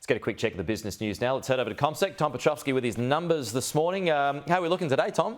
Let's get a quick check of the business news now. Let's head over to CommSec. Tom Piotrowski with his numbers this morning. How are we looking today, Tom?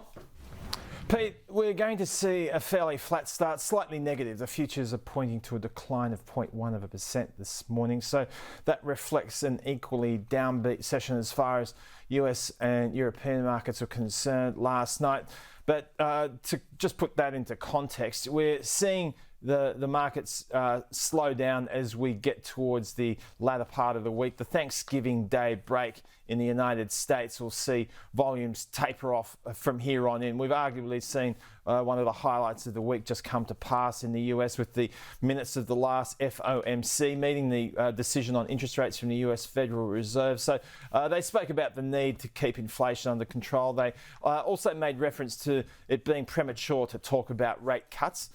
Pete, we're going to see a fairly flat start, slightly negative. The futures are pointing to a decline of 0.1% this morning. So that reflects an equally downbeat session as far as US and European markets are concerned last night. But to just put that into context, we're seeing the markets slow down as we get towards the latter part of the week. The Thanksgiving Day break in the United States will see volumes taper off from here on in. We've arguably seen one of the highlights of the week just come to pass in the US with the minutes of the last FOMC meeting, the decision on interest rates from the US Federal Reserve. So they spoke about the need to keep inflation under control. They also made reference to it being premature to talk about rate cuts.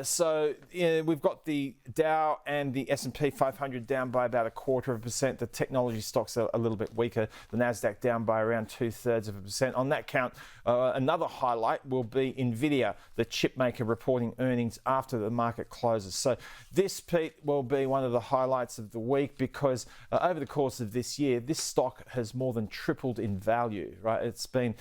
So we've got the Dow and the S&P 500 down by about 0.25%. The technology stocks are a little bit weaker. The Nasdaq down by around 0.2%. On that count, another highlight will be Nvidia, the chipmaker, reporting earnings after the market closes. So this, Pete, will be one of the highlights of the week because over the course of this year, this stock has more than tripled in value. Right, it's been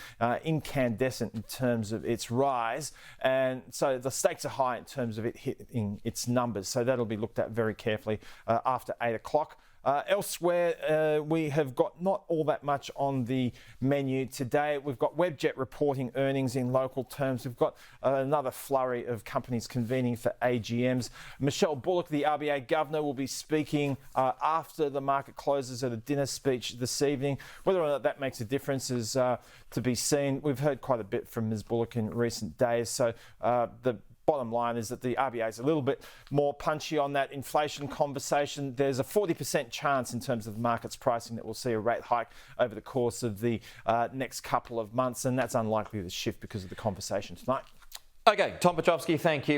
incandescent in terms of its rise, and so the stakes are high in terms of it hitting its numbers. So that'll be looked at very carefully after 8 o'clock. Elsewhere, we have got not all that much on the menu today. We've got Webjet reporting earnings in local terms. We've got another flurry of companies convening for AGMs. Michelle Bullock, the RBA governor, will be speaking after the market closes at a dinner speech this evening. Whether or not that makes a difference is to be seen. We've heard quite a bit from Ms. Bullock in recent days. So the bottom line is that the RBA is a little bit more punchy on that inflation conversation. There's a 40% chance in terms of the market's pricing that we'll see a rate hike over the course of the next couple of months, and that's unlikely to shift because of the conversation tonight. Okay, Tom Piotrowski, thank you.